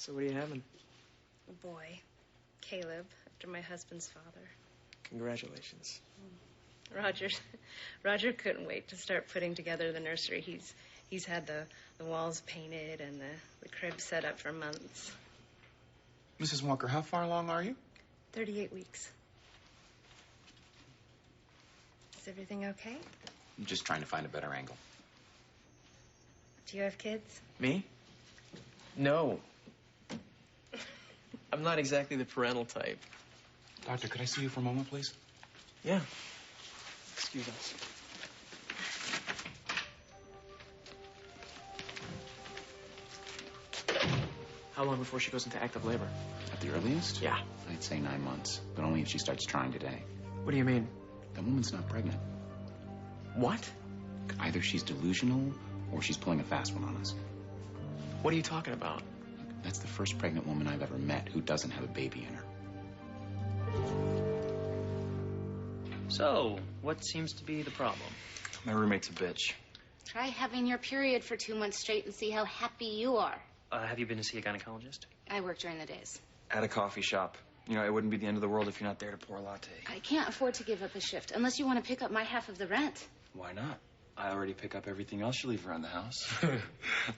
So what are you having? A boy, Caleb, after my husband's father. Congratulations. Roger couldn't wait to start putting together the nursery. He's had the walls painted and the crib set up for months. Mrs. Walker, how far along are you? 38 weeks. Is everything okay? I'm just trying to find a better angle. Do you have kids? Me? No. I'm not exactly the parental type. Doctor, could I see you for a moment, please? Yeah. Excuse us. How long before she goes into active labor? At the earliest? Yeah. I'd say 9 months, but only if she starts trying today. What do you mean? That woman's not pregnant. What? Either she's delusional or she's pulling a fast one on us. What are you talking about? That's the first pregnant woman I've ever met who doesn't have a baby in her. So, what seems to be the problem? My roommate's a bitch. Try having your period for 2 months straight and see how happy you are. Have you been to see a gynecologist? I work during the days. At a coffee shop. You know, it wouldn't be the end of the world if you're not there to pour a latte. I can't afford to give up a shift unless you want to pick up my half of the rent. Why not? I already pick up everything else you leave around the house.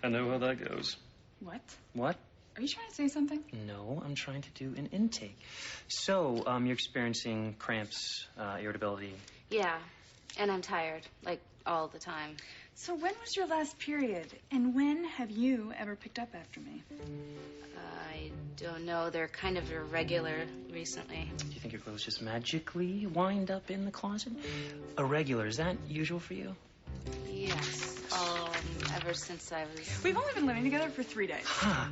I know how that goes. What? What? Are you trying to say something? No, I'm trying to do an intake. So, you're experiencing cramps, irritability. Yeah, and I'm tired, like all the time. So when was your last period? And when have you ever picked up after me? I don't know. They're kind of irregular recently. Do you think your clothes just magically wind up in the closet? Irregular, is that usual for you? Yes, ever since I was... We've only been living together for 3 days. Huh.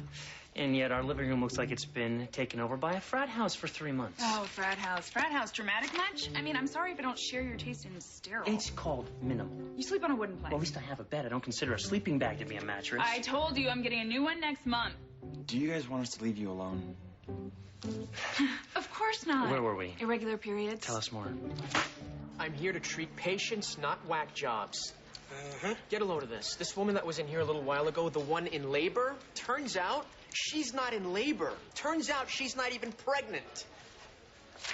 And yet our living room looks like it's been taken over by a frat house for 3 months. Oh, frat house. Frat house. Dramatic much? I mean, I'm sorry if I don't share your taste in sterile. It's called minimal. You sleep on a wooden plank. Well, at least I have a bed. I don't consider a sleeping bag to be a mattress. I told you I'm getting a new one next month. Do you guys want us to leave you alone? Of course not. Where were we? Irregular periods. Tell us more. I'm here to treat patients, not whack jobs. Get a load of this. This woman that was in here a little while ago, the one in labor, turns out she's not in labor. Turns out she's not even pregnant.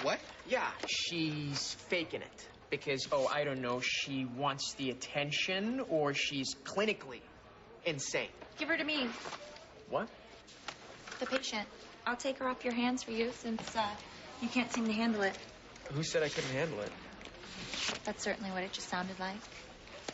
What? Yeah, she's faking it. Because, I don't know, she wants the attention or she's clinically insane. Give her to me, What? the patient. I'll take her off your hands for you since you can't seem to handle it. Who said I couldn't handle it? That's certainly what it just sounded like.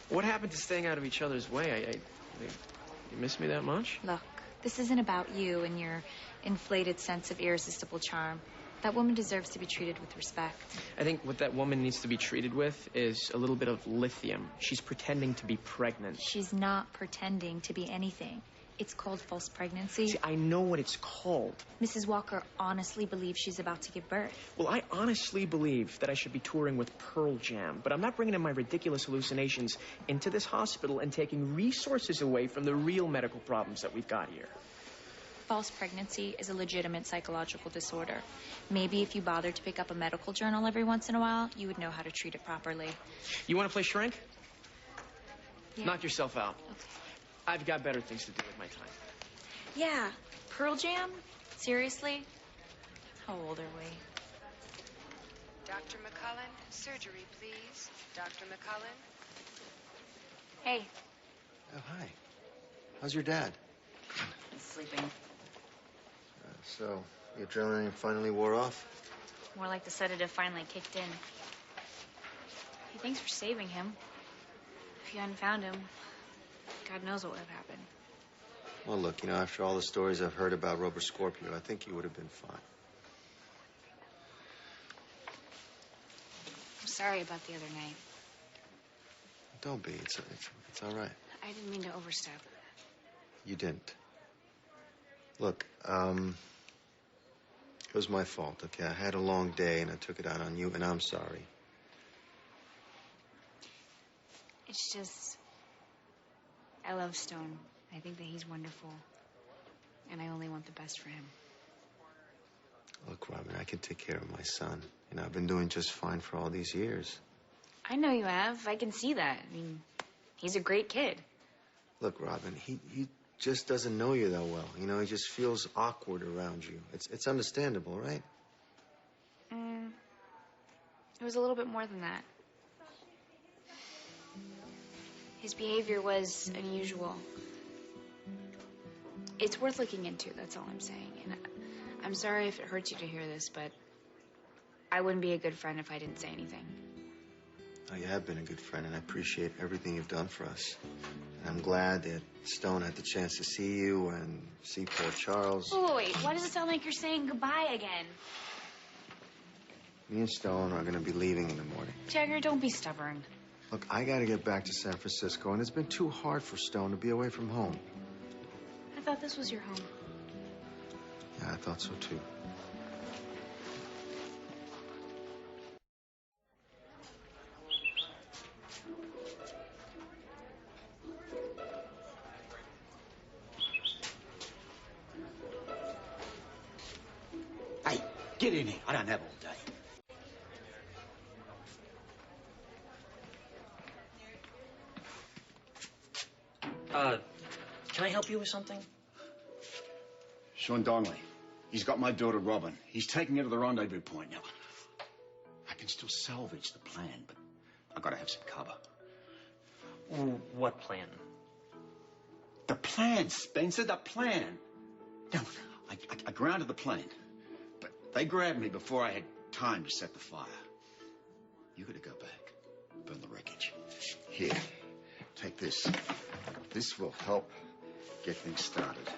What happened to staying out of each other's way? You miss me that much? Look, this isn't about you and your inflated sense of irresistible charm. That woman deserves to be treated with respect. I think what that woman needs to be treated with is a little bit of lithium. She's pretending to be pregnant. She's not pretending to be anything. It's called false pregnancy. See, I know what it's called. Mrs. Walker honestly believes she's about to give birth. Well, I honestly believe that I should be touring with Pearl Jam, but I'm not bringing in my ridiculous hallucinations into this hospital and taking resources away from the real medical problems that we've got here. False pregnancy is a legitimate psychological disorder. Maybe if you bothered to pick up a medical journal every once in a while, you would know how to treat it properly. You want to play shrink? Yeah. Knock yourself out. Okay. I've got better things to do with my time. Yeah, Pearl Jam? Seriously? How old are we? Dr. McCullen, surgery, please. Dr. McCullen. Hey. Oh, hi. How's your dad? He's sleeping. So, the adrenaline finally wore off? More like the sedative finally kicked in. Hey, thanks for saving him. If you hadn't found him, God knows what would have happened. Well, look, after all the stories I've heard about Rubber Scorpio, I think you would have been fine. I'm sorry about the other night. Don't be. It's all right. I didn't mean to overstep. You didn't. Look, it was my fault, okay? I had a long day, and I took it out on you, and I'm sorry. It's just... I love Stone. I think that he's wonderful. And I only want the best for him. Look, Robin, I can take care of my son. I've been doing just fine for all these years. I know you have. I can see that. I mean, he's a great kid. Look, Robin, just doesn't know you that well. You know, he just feels awkward around you. It's understandable, right? It was a little bit more than that. His behavior was unusual. It's worth looking into, that's all I'm saying. And I'm sorry if it hurts you to hear this, but I wouldn't be a good friend if I didn't say anything. Oh, you have been a good friend, and I appreciate everything you've done for us. And I'm glad that Stone had the chance to see you and see poor Charles. Oh, wait, why does it sound like you're saying goodbye again? Me and Stone are going to be leaving in the morning. Jagger, don't be stubborn. Look, I got to get back to San Francisco, and it's been too hard for Stone to be away from home. I thought this was your home. Yeah, I thought so, too. Hey, get in here. I don't have all day. Can I help you with something? Sean Donnelly. He's got my daughter, Robin. He's taking her to the rendezvous point now. I can still salvage the plan, but I've got to have some cover. What plan? The plan, Spencer, the plan. No, I grounded the plane, but they grabbed me before I had time to set the fire. You got to go back, burn the wreckage. Here, take this. This will help get things started.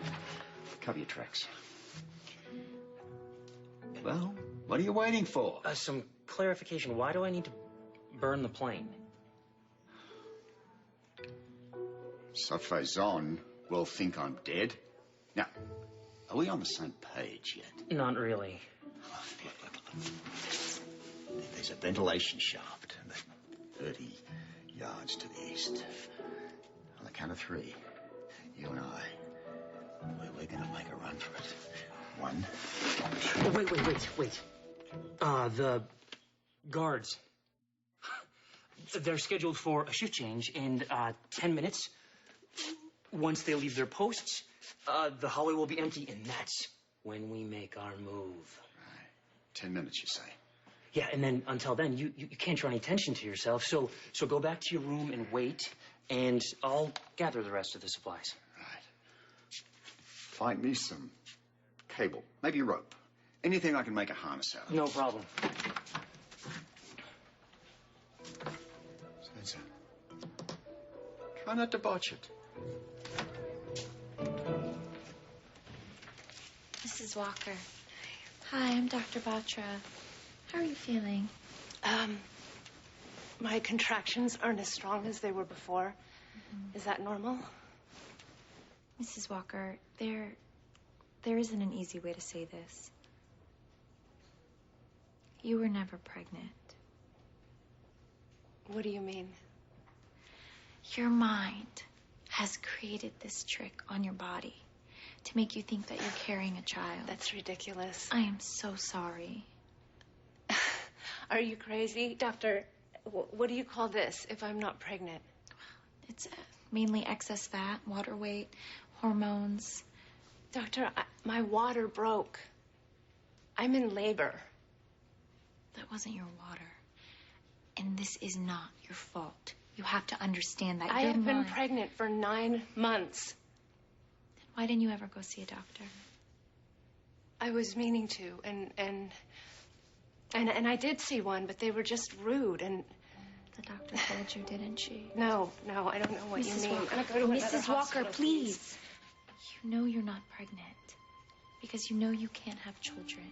Cover your tracks. Well, what are you waiting for? Some clarification. Why do I need to burn the plane? So Faison will think I'm dead. Now, are we on the same page yet? Not really. Look. There's a ventilation shaft 30 yards to the east. On the count of 3, you and I, we're going to make a run for it. 1, 2. Wait. The guards. They're scheduled for a shift change in 10 minutes. Once they leave their posts, the hallway will be empty, and that's when we make our move. Right. 10 minutes, you say? Yeah, and then until then, you can't draw any attention to yourself. So go back to your room and wait, and I'll gather the rest of the supplies. Right. Find me some cable, maybe rope. Anything I can make a harness out of. No problem. Spencer, try not to botch it. Mrs. Walker. Hi, I'm Dr. Batra. How are you feeling? My contractions aren't as strong as they were before. Is that normal? Mrs. Walker, there isn't an easy way to say this. You were never pregnant. What do you mean? Your mind has created this trick on your body to make you think that you're carrying a child. That's ridiculous. I am so sorry. Are you crazy? Doctor, what do you call this if I'm not pregnant? It's mainly excess fat, water weight, hormones. Doctor, my water broke. I'm in labor. That wasn't your water. And this is not your fault. You have to understand that I have been pregnant for 9 months. Then why didn't you ever go see a doctor? I was meaning to, and I did see one, but they were just rude, and... The doctor told you, didn't she? No, I don't know what you mean. Walker, I'm gonna go to another Mrs. Walker, hospital, please. You know you're not pregnant because you know you can't have children.